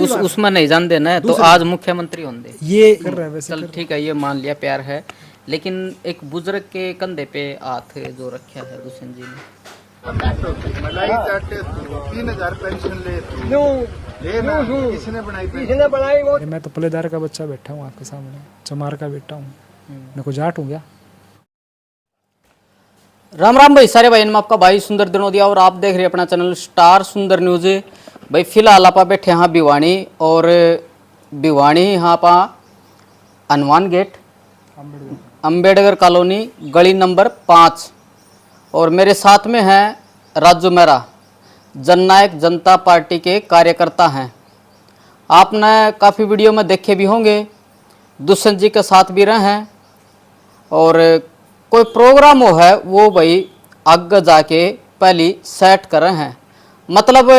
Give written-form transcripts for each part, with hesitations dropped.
उसमें नहीं जान देना है तो आज मुख्यमंत्री होंगे ये कर रहा है वैसे चल ठीक है, ये मान लिया प्यार है, लेकिन एक बुजुर्ग के कंधे पे हाथ जो रखा है दुष्यंत जी ने। मलाई चाटे 3000 पेंशन किसने बनाई वो? मैं तो पलेदार का बच्चा बैठा हूँ आपके सामने, चमार का बेटा हूँ, मैं को जाट हूँ क्या? राम राम भाई सारे भाई, मैं आपका भाई सुंदर दिनोदिया और आप देख रहे हैं अपना चैनल स्टार सुंदर न्यूज। भाई फिलहाल आप बैठे यहाँ भिवानी, और भिवानी यहाँ पा हनुमान गेट अंबेडकर कॉलोनी गली नंबर 5, और मेरे साथ में हैं राजू मेहरा, जननायक जनता पार्टी के कार्यकर्ता हैं। आपने काफ़ी वीडियो में देखे भी होंगे, दुष्यंत जी के साथ भी रहे हैं, और कोई प्रोग्राम हो है वो भाई आगे जाके पहली सेट कर रहे हैं। मतलब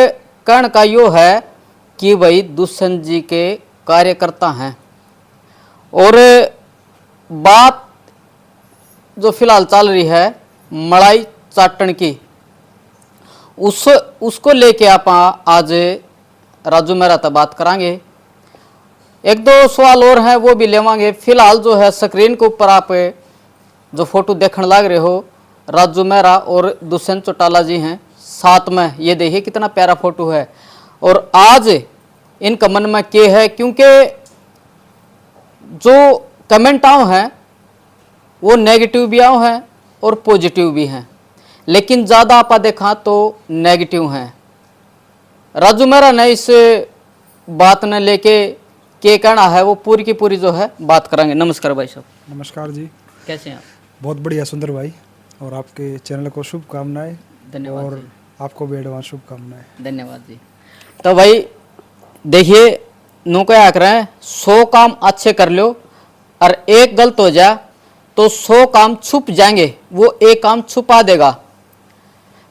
कहने का यो है कि भाई दुष्यंत जी के कार्यकर्ता हैं, और बात जो फिलहाल चल रही है मलाई चाटन की, उसको लेके आप आज राजू मेहरा तक बात करांगे। एक दो सवाल और हैं वो भी लेवांगे। फिलहाल जो है स्क्रीन के ऊपर आप जो फोटो देखने लग रहे हो, राजू मेहरा और दुष्यंत चौटाला जी हैं साथ में। ये देखिए कितना प्यारा फोटो है। और आज इनका मन में क्या है, क्योंकि जो कमेंट आओ हैं वो नेगेटिव भी आओ हैं और पॉजिटिव भी हैं, लेकिन ज़्यादा आप देखा तो नेगेटिव हैं। राजू मेहरा ने इस बात ने लेके क्या कहना है वो पूरी की पूरी जो है बात करेंगे। नमस्कार भाई साहब। नमस्कार जी, कैसे हैं आप? बहुत बढ़िया सुंदर भाई, और आपके चैनल को शुभकामनाएं। धन्यवाद और जी। आपको भी एडवांस शुभकामनाएं। धन्यवाद जी। तो भाई देखिए, नो क्या करें, 100 काम अच्छे कर लो और एक गलत हो जाए तो 100 काम छुप जाएंगे, वो एक काम छुपा देगा।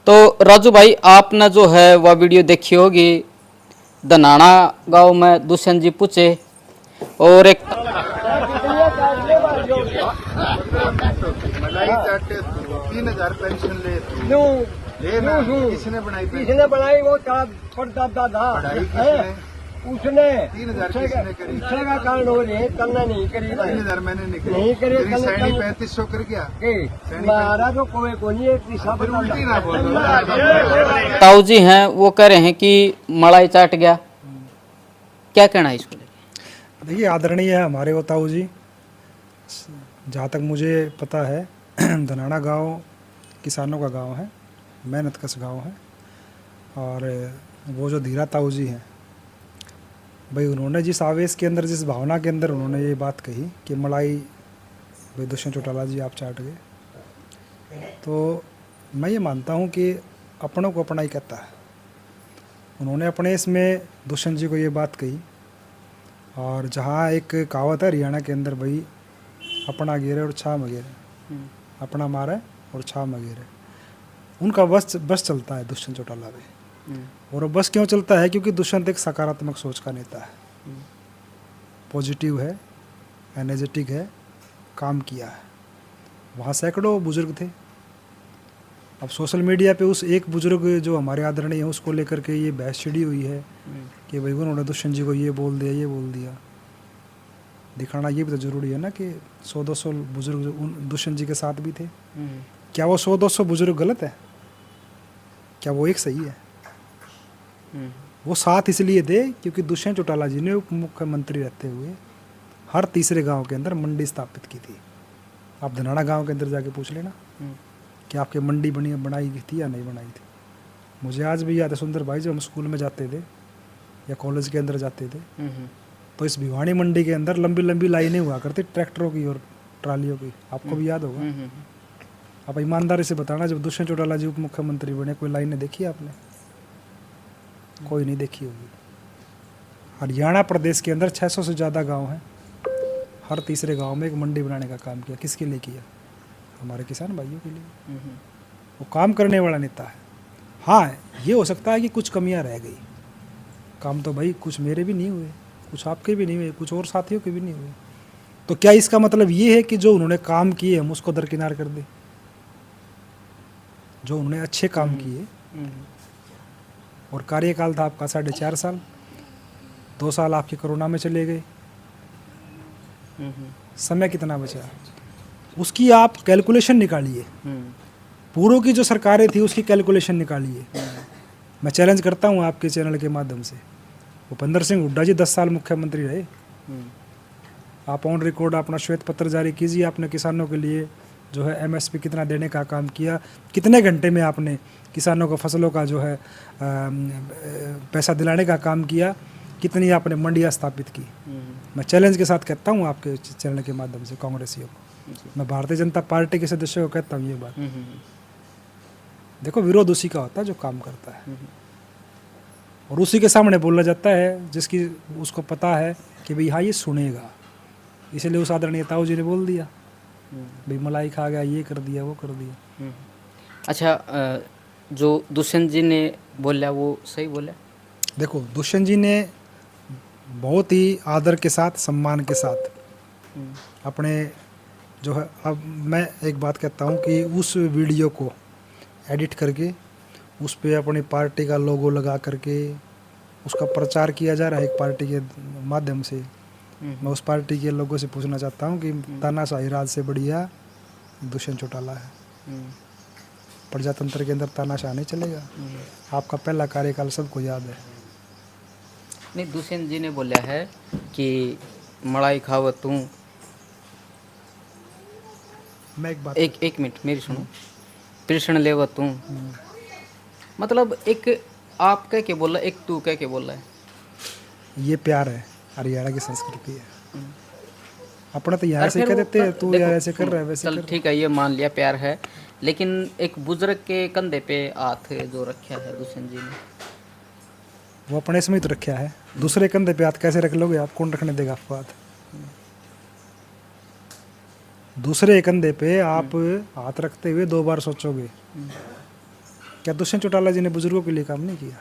तो राजू भाई, आपने जो है वह वीडियो देखी होगी, धनाना गांव में दुष्यंत जी पूछे, और एक मलाई चाटे 3000 पेंशन किसने बनाई वो? दादा उसने 3000 किसने करी? का कारण हो रही करना नहीं करी। 3000 मैंने नहीं करी। 3500 कर गया महाराज, उल्टी ना बोलो। ताऊ जी हैं वो कह रहे हैं कि मलाई चाट गया, क्या कहना है इसको? देखिए, आदरणीय है हमारे वो ताऊ जी। जहाँ तक मुझे पता है धनाना गांव किसानों का गांव है, मेहनत कश गांव है। और वो जो धीरा ताऊ जी हैं भाई, उन्होंने जिस आवेश के अंदर, जिस भावना के अंदर उन्होंने ये बात कही कि मलाई भाई दुष्यंत चौटाला जी आप चाट गए, तो मैं ये मानता हूँ कि अपनों को अपना ही कहता है। उन्होंने अपने इसमें दुष्यंत जी को ये बात कही, और जहाँ एक कहावत है हरियाणा के अंदर भाई, अपना गेरे और छा मगेरे, अपना मारे और छा मगेरे। उनका बस चलता है दुष्यंत चौटाला पे। और वो बस क्यों चलता है? क्योंकि दुष्यंत एक सकारात्मक सोच का नेता है, पॉजिटिव है, एनर्जेटिक है, काम किया है। वहाँ सैकड़ों बुजुर्ग थे। अब सोशल मीडिया पे उस एक बुजुर्ग जो हमारे आदरणीय है उसको लेकर के ये बहस छिड़ी हुई है कि भाई उन्होंने दुष्यंत जी को ये बोल दिया, ये बोल दिया। दिखाना ये भी तो जरूरी है ना कि 100-200 बुजुर्ग दुष्यंत जी के साथ भी थे। क्या वो 100-200 बुजुर्ग गलत है? क्या वो एक सही है? वो साथ इसलिए थे क्योंकि दुष्यंत चौटाला जी ने उप मुख्यमंत्री रहते हुए हर तीसरे गांव के अंदर मंडी स्थापित की थी। आप धनाना गांव के अंदर जाके पूछ लेना कि आपके मंडी बनाई थी या नहीं बनाई थी। मुझे आज भी याद है सुंदर भाई, जब हम स्कूल में जाते थे या कॉलेज के अंदर जाते थे, तो इस भिवानी मंडी के अंदर लंबी लंबी लाइनें हुआ करती ट्रैक्टरों की और ट्रालियों की। आपको भी याद होगा। आप ईमानदारी से बताना, जब दुष्यंत चौटाला जी उप मुख्यमंत्री बने, कोई लाइनें देखी आपने? कोई नहीं देखी होगी। हरियाणा प्रदेश के अंदर 600 से ज़्यादा गांव हैं। हर तीसरे गांव में एक मंडी बनाने का काम किया। किसके लिए किया? हमारे किसान भाइयों के लिए। वो काम करने वाला नेता है। हाँ, ये हो सकता है कि कुछ कमियां रह गई। काम तो भाई कुछ मेरे भी नहीं हुए, कुछ आपके भी नहीं हुए, कुछ और साथियों के भी नहीं हुए। तो क्या इसका मतलब ये है कि जो उन्होंने काम किए हम उसको दरकिनार कर दें? जो उन्होंने अच्छे काम किए, और कार्यकाल था आपका 4.5 साल, 2 साल आपके कोरोना में चले गए, समय कितना बचा, उसकी आप कैलकुलेशन निकालिए। पूर्व की जो सरकारें थी उसकी कैलकुलेशन निकालिए। मैं चैलेंज करता हूँ आपके चैनल के माध्यम से, भूपेंद्र सिंह हुड्डा जी 10 साल मुख्यमंत्री रहे। आप ऑन रिकॉर्ड अपना श्वेत पत्र जारी कीजिए, आपने किसानों के लिए जो है MSP कितना देने का काम किया, कितने घंटे में आपने किसानों को फसलों का जो है पैसा दिलाने का काम किया, कितनी आपने मंडियाँ स्थापित की। मैं चैलेंज के साथ कहता हूँ आपके चैनल के माध्यम से कांग्रेसियों को, मैं भारतीय जनता पार्टी के सदस्यों को कहता हूँ ये बात। देखो, विरोध उसी का होता है जो काम करता है, और उसी के सामने बोला जाता है जिसकी उसको पता है कि भाई हाँ ये सुनेगा। इसलिए उस आदरणीय ताऊ जी ने बोल दिया भाई मलाई खा गया, ये कर दिया, वो कर दिया। अच्छा, जो दुष्यंत जी ने बोला वो सही बोला? देखो, दुष्यंत जी ने बहुत ही आदर के साथ, सम्मान के साथ अपने जो है, अब मैं एक बात कहता हूँ कि उस वीडियो को एडिट करके उस पे अपनी पार्टी का लोगो लगा करके उसका प्रचार किया जा रहा है एक पार्टी के माध्यम से। मैं उस पार्टी के लोगों से पूछना चाहता हूँ कि तानाशाही राज से बढ़िया दुष्यंत चौटाला है। प्रजातंत्र के अंदर तानाशाह नहीं चलेगा। आपका पहला कार्यकाल सबको याद है। नहीं, दुष्यंत जी ने बोला है कि मलाई खाव तू। मैं एक बात, एक मिनट मेरी सुनो। कृष्ण लेव तू, मतलब एक आप कह के बोला, एक तू कह के बोला है। ये प्यार है, हरियाणा की संस्कृति है। अपना तो यहाँ से कह देते हैं, तू यार ऐसे कर रहा है, वैसे चल ठीक है, ये मान लिया प्यार है, लेकिन एक बुजुर्ग के कंधे पे हाथ जो रखा है दुष्यंत जी ने, वो अपने इसमें तो रखा है। दूसरे कंधे पे हाथ कैसे रख लोगे आप? कौन रखने देगा आपको हाथ? दूसरे कंधे पे आप हाथ रखते हुए 2 बार सोचोगे। क्या दुष्यंत चौटाला जी ने बुजुर्गों के लिए काम नहीं किया?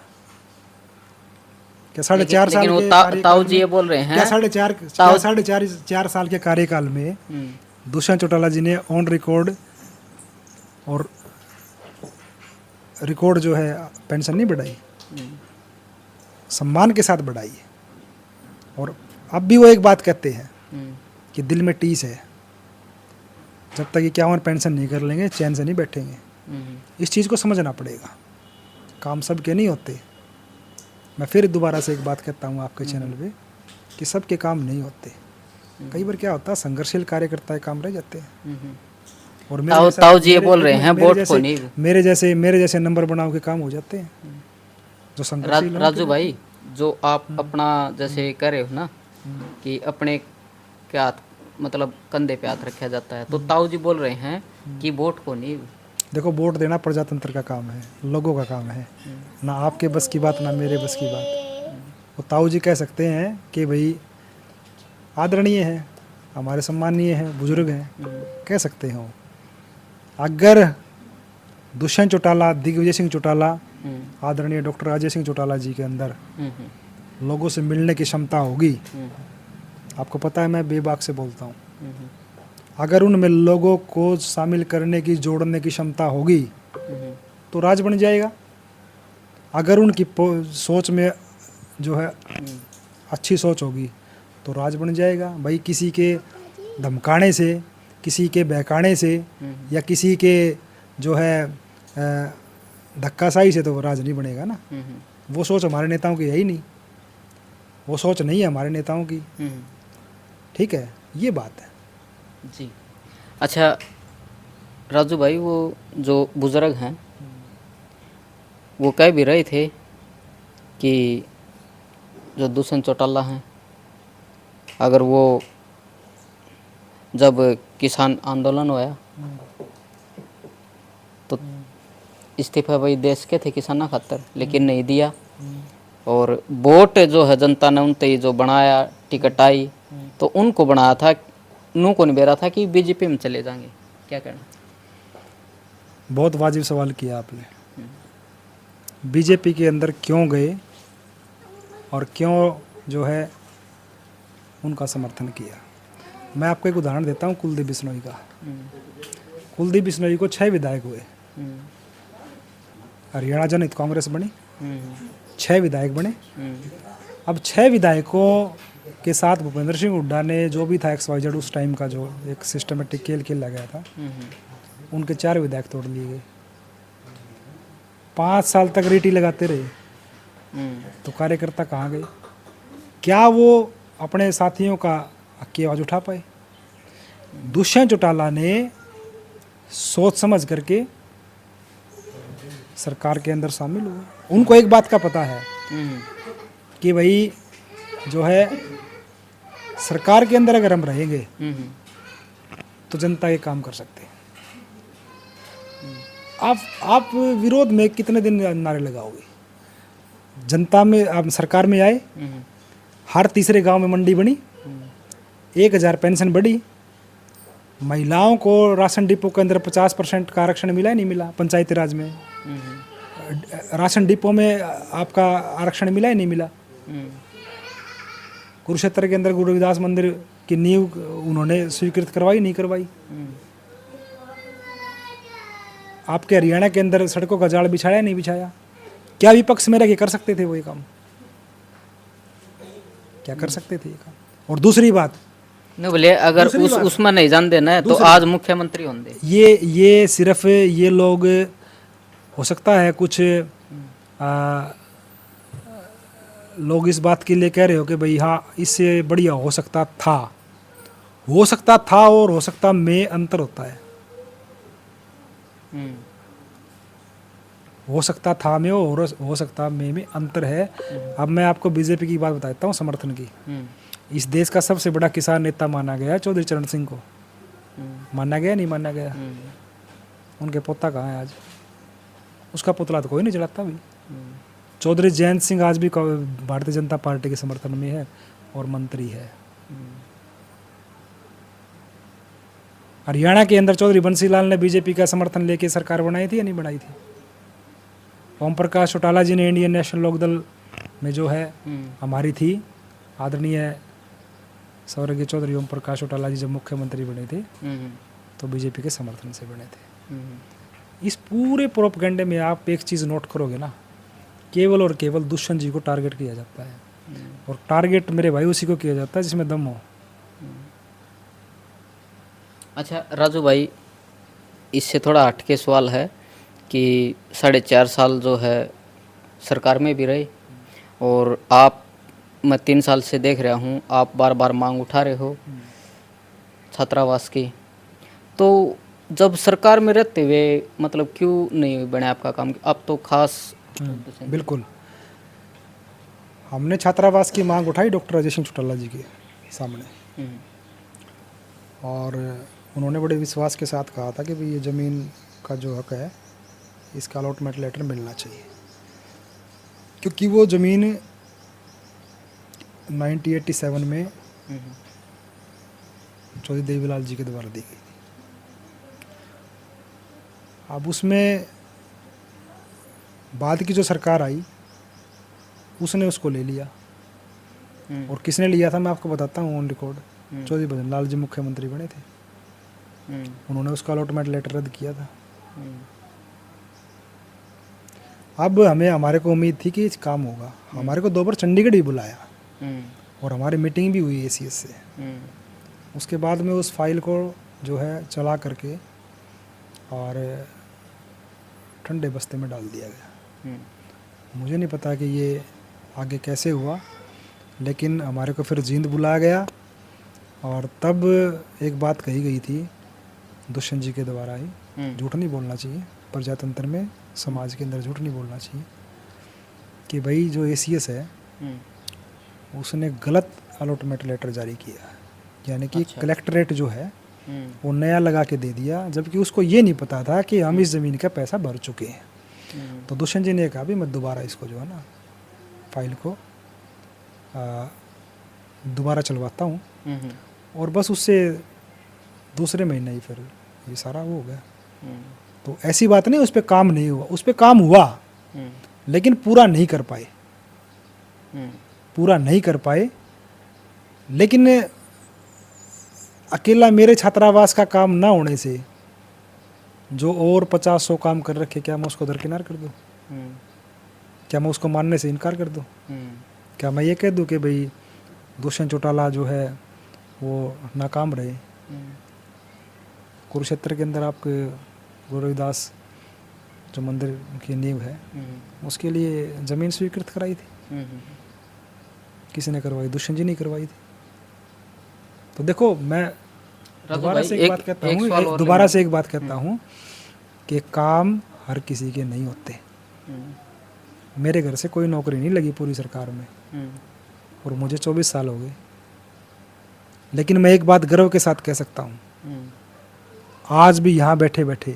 क्या 4.5 साल के ताऊ जी ये बोल रहे हैं, क्या 4.5 साल के कार्यकाल में दुष्यंत चौटाला जी ने ऑन रिकॉर्ड और रिकॉर्ड जो है पेंशन नहीं बढ़ाई? सम्मान के साथ बढ़ाई है। और अब भी वो एक बात कहते हैं कि दिल में टीस है, जब तक 51 पेंशन नहीं कर लेंगे चैन से नहीं बैठेंगे। इस चीज़ को समझना पड़ेगा, काम सब के नहीं होते। मैं फिर दोबारा से एक बात कहता हूँ आपके चैनल पे कि सबके काम नहीं होते। कई बार क्या होता है, संघर्षशील कार्यकर्ता काम रह जाते हैं। और ताऊ जी ये बोल रहे हैं वोट को नहीं, मेरे जैसे नंबर बनाओ के काम हो जाते हैं जो संघर्षशील। राजू भाई, जो आप अपना जैसे कह रहे हो ना कि अपने के हाथ मतलब कंधे पे हाथ रखा जाता है, तो ताऊ जी बोल रहे हैं कि वोट को नहीं। देखो, वोट देना प्रजातंत्र का काम है, लोगों का काम है, ना आपके बस की बात, ना मेरे बस की बात। वो ताऊ जी कह सकते हैं कि भाई आदरणीय है, हमारे सम्मानीय हैं, बुजुर्ग हैं, कह सकते हो। अगर दुष्यंत चौटाला, दिग्विजय सिंह चौटाला, आदरणीय डॉक्टर अजय सिंह चौटाला जी के अंदर लोगों से मिलने की क्षमता होगी, आपको पता है मैं बेबाक से बोलता हूँ, अगर उनमें लोगों को शामिल करने की, जोड़ने की क्षमता होगी तो राज बन जाएगा। अगर उनकी सोच में जो है अच्छी सोच होगी तो राज बन जाएगा। भाई किसी के धमकाने से, किसी के बहकाने से या किसी के जो है धक्काशाही से तो वो राज नहीं बनेगा ना। वो सोच हमारे नेताओं की है ही नहीं, वो सोच नहीं है हमारे नेताओं की। ठीक है, ये बात है जी। अच्छा राजू भाई, वो जो बुजुर्ग हैं वो कह भी रहे थे कि जो दुष्यंत चौटाला हैं, अगर वो जब किसान आंदोलन हुआ तो इस्तीफा भाई देश के थे किसाना खातर, लेकिन नहीं दिया। और वोट जो है जनता ने उनते ही जो बनाया, टिकट आई तो उनको बनाया था, नू को नहीं बेरा था कि बीजेपी में चले जाएंगे। क्या कहना? बहुत वाजिब सवाल किया आपने। बीजेपी के अंदर क्यों गए और क्यों जो है उनका समर्थन किया? मैं आपको एक उदाहरण देता हूँ कुलदीप बिश्नोई का। कुलदीप बिश्नोई को 6 विधायक हुए, हरियाणा जनहित कांग्रेस बनी, 6 विधायक बने। अब 6 विधायकों के साथ भूपेंद्र सिंह हुड्डा ने जो भी था XYZ उस टाइम का जो एक सिस्टमेटिक खेल लगाया था, उनके 4 विधायक तोड़ लिए गए। 5 साल तक रेटी लगाते रहे, तो कार्यकर्ता कहाँ गए? क्या वो अपने साथियों का हक की आवाज़ उठा पाए? दुष्यंत चौटाला ने सोच समझ करके सरकार के अंदर शामिल हुए। उनको एक बात का पता है कि भाई जो है सरकार के अंदर अगर हम रहेंगे तो जनता के काम कर सकते हैं। आप विरोध में कितने दिन नारे लगाओगे? जनता में आप सरकार में आए, हर तीसरे गांव में मंडी बनी, 1000 पेंशन बढ़ी, महिलाओं को राशन डिपो के अंदर 50% का आरक्षण मिला है नहीं मिला? पंचायती राज में राशन डिपो में आपका आरक्षण मिला है नहीं मिला? कुरुक्षेत्र के अंदर गुरु रविदास मंदिर की नींव उन्होंने स्वीकृत करवाई नहीं करवाई? आपके हरियाणा के अंदर सड़कों का जाल बिछाया नहीं बिछाया? क्या विपक्ष में रह के कर सकते थे वो ये काम? क्या कर सकते थे ये काम? और दूसरी बात, नहीं बोले अगर उसमें नहीं जान देना तो आज मुख्यमंत्री होंगे। ये सिर्फ ये लोग हो सकता है कुछ लोग इस बात के लिए कह रहे हो कि भाई हाँ इससे बढ़िया हो सकता था और हो सकता में अंतर होता है। हो सकता था में और हो सकता में अंतर है। अब मैं आपको बीजेपी की बात बताता हूँ, समर्थन की। इस देश का सबसे बड़ा किसान नेता माना गया चौधरी चरण सिंह को। माना गया नहीं माना गया? उनके पोता कहाँ है आज? उसका पुतला तो कोई नहीं जलाता भी। चौधरी जयंत सिंह आज भी भारतीय जनता पार्टी के समर्थन में है और मंत्री है। हरियाणा के अंदर चौधरी बंसीलाल ने बीजेपी का समर्थन लेके सरकार बनाई थी या नहीं बनाई थी? ओम प्रकाश चौटाला जी ने इंडियन नेशनल लोकदल में जो है हमारी थी आदरणीय स्वर्गीय चौधरी ओम प्रकाश चौटाला जी जब मुख्यमंत्री बने थे तो बीजेपी के समर्थन से बने थे। इस पूरे प्रोपगेंडे में आप एक चीज़ नोट करोगे ना, केवल और केवल दुष्यंत जी को टारगेट किया जाता है। और टारगेट मेरे भाई उसी को किया जाता है जिसमें दम हो। अच्छा राजू भाई, इससे थोड़ा हटके सवाल है कि 4.5 साल जो है सरकार में भी रहे और मैं 3 साल से देख रहा हूँ आप बार बार मांग उठा रहे हो छात्रावास की, तो जब सरकार में रहते हुए मतलब क्यों नहीं बने आपका काम? अब तो खास बिल्कुल हमने छात्रावास की मांग उठाई डॉक्टर अजय सिंह चौटाला जी के सामने, और उन्होंने बड़े विश्वास के साथ कहा था कि भाई ये ज़मीन का जो हक है इसका अलॉटमेंट लेटर मिलना चाहिए, क्योंकि वो ज़मीन 1987 में चौधरी देवीलाल जी के द्वारा दी गई थी। अब उसमें बाद की जो सरकार आई उसने उसको ले लिया, और किसने लिया था मैं आपको बताता हूँ ऑन रिकॉर्ड। चौधरी भजन लाल जी मुख्यमंत्री बने थे, उन्होंने उसका अलॉटमेंट लेटर रद्द किया था। अब हमारे को उम्मीद थी कि काम होगा। हमारे को 2 बार चंडीगढ़ भी बुलाया और हमारी मीटिंग भी हुई ACS से। उसके बाद में उस फाइल को जो है चला करके और ठंडे बस्ते में डाल दिया गया। मुझे नहीं पता कि ये आगे कैसे हुआ, लेकिन हमारे को फिर जींद बुलाया गया और तब एक बात कही गई थी दुष्यंत जी के द्वारा ही, झूठ नहीं बोलना चाहिए प्रजातंत्र में, समाज के अंदर झूठ नहीं बोलना चाहिए, कि भाई जो ACS है उसने गलत अलॉटमेंट लेटर जारी किया, यानी कि कलेक्टरेट जो है वो नया लगा के दे दिया, जबकि उसको ये नहीं पता था कि हम इस ज़मीन का पैसा भर चुके हैं। तो दुष्यंत जी ने कहा भी मैं दोबारा इसको जो है ना फाइल को दोबारा चलवाता हूँ, और बस उससे दूसरे महीने ही फिर ये सारा वो हो गया। तो ऐसी बात नहीं उस पर काम नहीं हुआ, उस पर काम हुआ लेकिन पूरा नहीं कर पाए, पूरा नहीं कर पाए। लेकिन अकेला मेरे छात्रावास का काम ना होने से जो और 50-100 काम कर रखे, क्या मैं उसको दरकिनार कर दूँ? क्या मैं उसको मानने से इनकार कर दूँ? क्या मैं ये कह दूं कि भाई दुष्यंत चौटाला जो है वो नाकाम रहे? कुरुक्षेत्र के अंदर आपके गुरु रविदास जो मंदिर की नींव है उसके लिए ज़मीन स्वीकृत कराई थी, किसी ने करवाई? दुष्यंत जी ने करवाई थी। तो देखो मैं दोबारा से एक बात कहता हूँ कि काम हर किसी के नहीं होते। मेरे घर से कोई नौकरी नहीं लगी पूरी सरकार में और मुझे 24 साल हो गए, लेकिन मैं एक बात गर्व के साथ कह सकता हूँ, आज भी यहाँ बैठे बैठे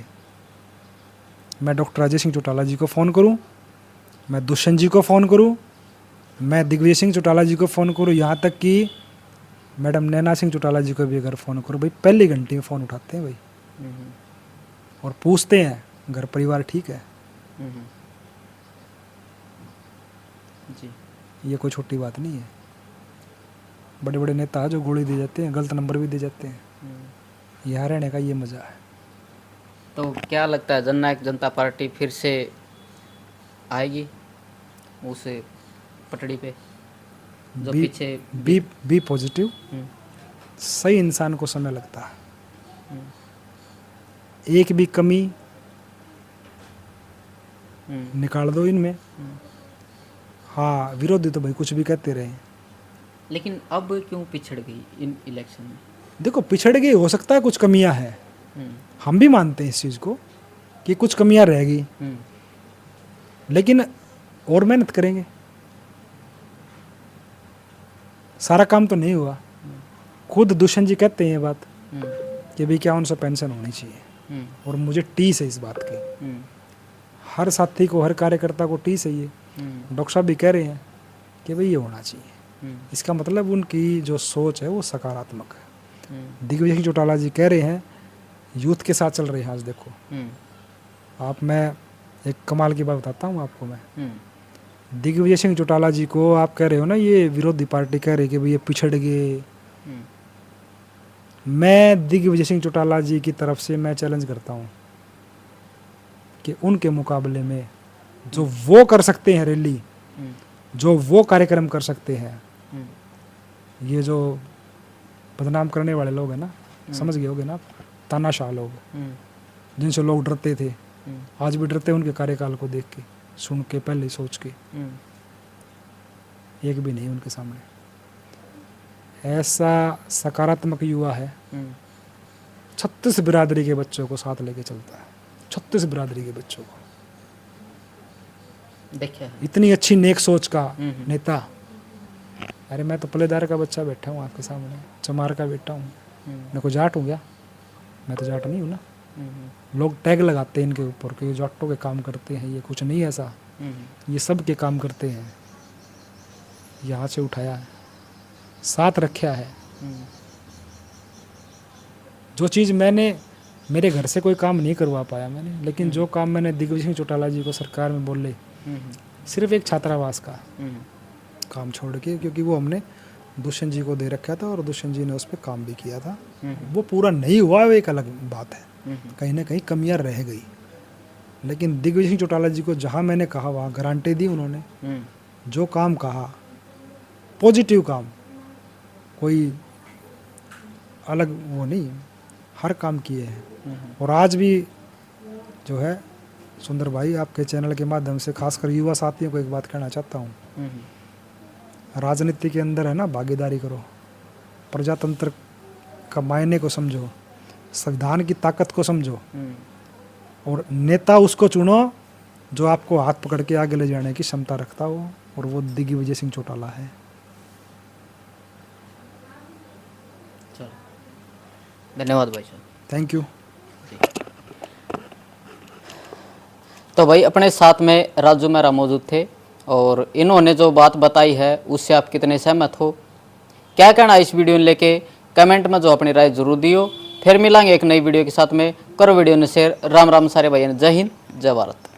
मैं डॉक्टर अजय सिंह चौटाला जी को फ़ोन करूं, मैं दुष्यंत जी को फ़ोन करूं, मैं दिग्विजय सिंह चौटाला जी को फ़ोन करूं, यहाँ तक कि मैडम नैना सिंह चौटाला जी को भी अगर फ़ोन करूं, भाई पहली घंटे में फ़ोन उठाते हैं भाई और पूछते हैं घर परिवार ठीक है। जी ये कोई छोटी बात नहीं है। बड़े बड़े नेता जो गोली दे जाते हैं, गलत नंबर भी दे जाते हैं, यहाँ रहने का ये मज़ा है। तो क्या लगता है जननायक जनता पार्टी फिर से आएगी उस पटड़ी पे जो पीछे? Be positive. सही इंसान को समय लगता है। एक भी कमी निकाल दो इनमें, हाँ विरोधी तो भाई कुछ भी कहते रहे, लेकिन अब क्यों पिछड़ गई इन इलेक्शन में? देखो पिछड़ गई, हो सकता है कुछ कमियां हैं, हम भी मानते हैं इस चीज़ को कि कुछ कमियां रहेगी, लेकिन और मेहनत करेंगे। सारा काम तो नहीं हुआ। खुद दुष्यंत जी कहते हैं ये बात कि भाई क्या उनसे पेंशन होनी चाहिए, और मुझे टीस है इस बात की। हर साथी को, हर कार्यकर्ता को टीस है ये। डॉक्टर साहब भी कह रहे हैं कि भाई ये होना चाहिए। इसका मतलब उनकी जो सोच है वो सकारात्मक है। दिग्विजय सिंह चौटाला जी कह रहे हैं यूथ के साथ चल रहे हैं। आज देखो आप, मैं एक कमाल की बात बताता हूँ आपको। मैं दिग्विजय सिंह चौटाला जी को आप कह रहे हो ना, ये विरोधी पार्टी कह रही कि भाई ये पिछड़ गए। मैं दिग्विजय सिंह चौटाला जी की तरफ से मैं चैलेंज करता हूँ कि उनके मुकाबले में जो वो कर सकते हैं रैली, जो वो कार्यक्रम कर सकते हैं, ये जो बदनाम करने वाले लोग हैं ना, समझ गए होगे ना आप, तानाशाह लोग जिनसे लोग डरते थे, आज भी डरते हैं उनके कार्यकाल को देख के, सुन के, पहले सोच के। एक भी नहीं उनके सामने। ऐसा सकारात्मक युवा है, 36 बिरादरी के बच्चों को साथ लेके चलता है। 36 बिरादरी के बच्चों को देखिए, इतनी अच्छी नेक सोच का नेता। अरे मैं तो पलेदार का बच्चा बैठा हूँ आपके सामने, चमार का बेटा हूँ, मैं को जाट हूँ क्या? मैं तो जाट नहीं हूँ ना। लोग टैग लगाते हैं इनके ऊपर कि ये जाटों के काम करते हैं, ये कुछ नहीं ऐसा, ये सब के काम करते हैं। यहाँ से उठाया है, साथ रखा है। जो चीज़ मैंने, मेरे घर से कोई काम नहीं करवा पाया मैंने, लेकिन जो काम मैंने दिग्विजय सिंह चौटाला जी को सरकार में बोले, सिर्फ एक छात्रावास का काम छोड़ के, क्योंकि वो हमने दुष्यंत जी को दे रखा था और दुष्यंत जी ने उस पर काम भी किया था। वो पूरा नहीं हुआ, वो एक अलग बात है, कहीं ना कहीं कमियां रह गई। लेकिन दिग्विजय सिंह चौटाला जी को जहाँ मैंने कहा वहाँ गारंटी दी उन्होंने। जो काम कहा, पॉजिटिव काम, कोई अलग वो नहीं, हर काम किए हैं। और आज भी जो है सुंदर भाई, आपके चैनल के माध्यम से खासकर युवा साथियों को एक बात कहना चाहता हूँ, राजनीति के अंदर है ना, भागीदारी करो, प्रजातंत्र का मायने को समझो, संविधान की ताकत को समझो, और नेता उसको चुनो जो आपको हाथ पकड़ के आगे ले जाने की क्षमता रखता हो, और वो दिग्विजय सिंह चौटाला है। चलो, धन्यवाद भाई साहब। Thank you. तो भाई अपने साथ में राजू मेहरा मौजूद थे, और इन्होंने जो बात बताई है उससे आप कितने सहमत हो, क्या कहना इस वीडियो ने लेके, कमेंट में जो अपनी राय जरूर दियो। फिर मिलांगे एक नई वीडियो के साथ में। करो वीडियो ने शेयर। राम राम सारे भाई, जय हिंद, जय भारत।